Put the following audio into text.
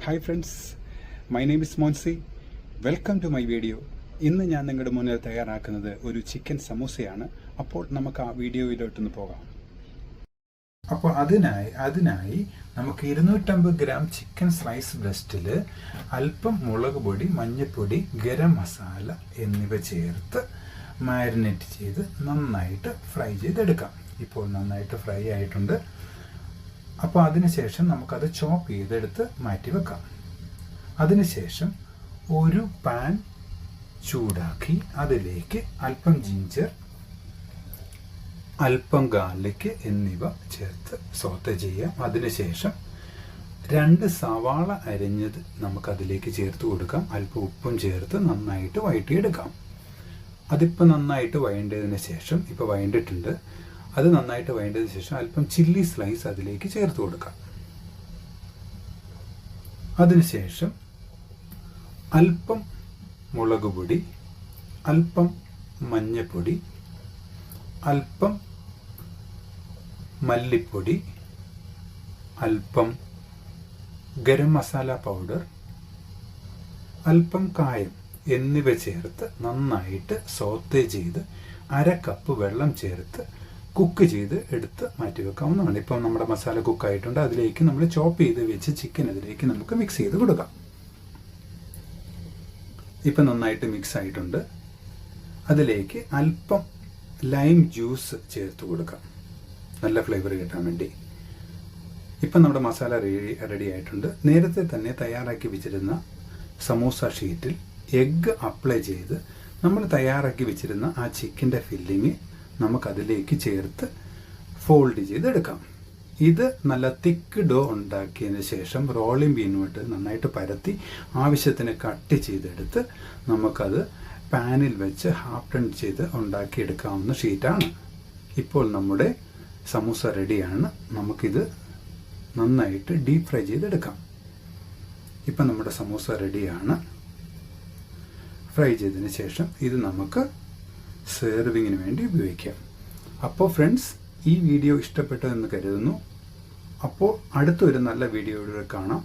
Hi friends, my name is Moncy. Welcome to my video. ഇന്ന് ഞാൻ നിങ്ങളുടെ മുന്നിൽ തയ്യാറാക്കുന്നത് ഒരു ചിക്കൻ സമൂസയാണ്. അപ്പോൾ നമുക്ക് ആ വീഡിയോയിലോട്ടൊന്ന് പോകാം. അപ്പോൾ അതിനായി നമുക്ക് 250 ഗ്രാം ചിക്കൻ സ്ലൈസ് ബ്രസ്റ്റിൽ അല്പം മുളക് പൊടി, മഞ്ഞൾപ്പൊടി, ഗരം മസാല എന്നിവ ചേർത്ത് മാരിനേറ്റ് ചെയ്ത് നന്നായിട്ട് ഫ്രൈ ചെയ്തെടുക്കാം. ഇപ്പോൾ നന്നായിട്ട് ഫ്രൈ ആയിട്ടുണ്ട്. അപ്പോൾ അതിനുശേഷം നമുക്കത് ചോപ്പ് ചെയ്തെടുത്ത് മാറ്റി വെക്കാം. അതിനുശേഷം ഒരു പാൻ ചൂടാക്കി അതിലേക്ക് അല്പം ജിഞ്ചർ, അല്പം ഗാർലിക് എന്നിവ ചേർത്ത് സോത്തെ ചെയ്യാം. അതിനുശേഷം 2 സവാള അരിഞ്ഞത് നമുക്കതിലേക്ക് ചേർത്ത് കൊടുക്കാം. അല്പം ഉപ്പും ചേർത്ത് നന്നായിട്ട് വഴറ്റിയെടുക്കാം. അതിപ്പോൾ നന്നായിട്ട് വഴണ്ടതിന് ശേഷം, ഇപ്പോൾ വഴണ്ടിട്ടുണ്ട്, അത് നന്നായിട്ട് വഴണ്ടതിന് ശേഷം അല്പം ചില്ലി സ്ലൈസ് അതിലേക്ക് ചേർത്ത് കൊടുക്കാം. അതിനുശേഷം അല്പം മുളക് പൊടി, അല്പം മഞ്ഞൾപ്പൊടി, അല്പം മല്ലിപ്പൊടി, അല്പം ഗരം മസാല പൗഡർ, അല്പം കായം എന്നിവ ചേർത്ത് നന്നായിട്ട് സോത്തെ ചെയ്ത് 1/2 കപ്പ് വെള്ളം ചേർത്ത് കുക്ക് ചെയ്ത് എടുത്ത് മാറ്റി വെക്കാവുന്നതാണ്. ഇപ്പം നമ്മുടെ മസാല കുക്കായിട്ടുണ്ട്. അതിലേക്ക് നമ്മൾ ചോപ്പ് ചെയ്ത് വെച്ച് ചിക്കൻ അതിലേക്ക് നമുക്ക് മിക്സ് ചെയ്ത് കൊടുക്കാം. ഇപ്പം നന്നായിട്ട് മിക്സ് ആയിട്ടുണ്ട്. അതിലേക്ക് അല്പം ലൈം ജ്യൂസ് ചേർത്ത് കൊടുക്കാം, നല്ല ഫ്ലേവർ കിട്ടാൻ വേണ്ടി. ഇപ്പം നമ്മുടെ മസാല റെഡി ആയിട്ടുണ്ട്. നേരത്തെ തന്നെ തയ്യാറാക്കി വെച്ചിരുന്ന സമൂസ ഷീറ്റിൽ എഗ്ഗ് അപ്ലൈ ചെയ്ത് നമ്മൾ തയ്യാറാക്കി വെച്ചിരുന്ന ആ ചിക്കൻ്റെ ഫില്ലിങ് നമുക്കതിലേക്ക് ചേർത്ത് ഫോൾഡ് ചെയ്തെടുക്കാം. ഇത് നല്ല തിക്ക് ഡോ ഉണ്ടാക്കിയതിന് ശേഷം റോളിംഗ് പീനുമായിട്ട് നന്നായിട്ട് പരത്തി ആവശ്യത്തിന് കട്ട് ചെയ്തെടുത്ത് നമുക്കത് പാനിൽ വെച്ച് ഹാഫ് ടൺ ചെയ്ത് ഉണ്ടാക്കിയെടുക്കാവുന്ന ഷീറ്റാണ്. ഇപ്പോൾ നമ്മുടെ സമൂസ റെഡിയാണ്. നമുക്കിത് നന്നായിട്ട് ഡീപ്പ് ഫ്രൈ ചെയ്തെടുക്കാം. ഇപ്പം നമ്മുടെ സമൂസ റെഡിയാണ്. ഫ്രൈ ചെയ്തതിന് ശേഷം ഇത് നമുക്ക് സെർവിങ്ങിന് വേണ്ടി ഉപയോഗിക്കാം. അപ്പോൾ ഫ്രണ്ട്സ്, ഈ വീഡിയോ ഇഷ്ടപ്പെട്ടു എന്ന് കരുതുന്നു. അപ്പോൾ അടുത്തൊരു നല്ല വീഡിയോയിലൂടെ കാണാം.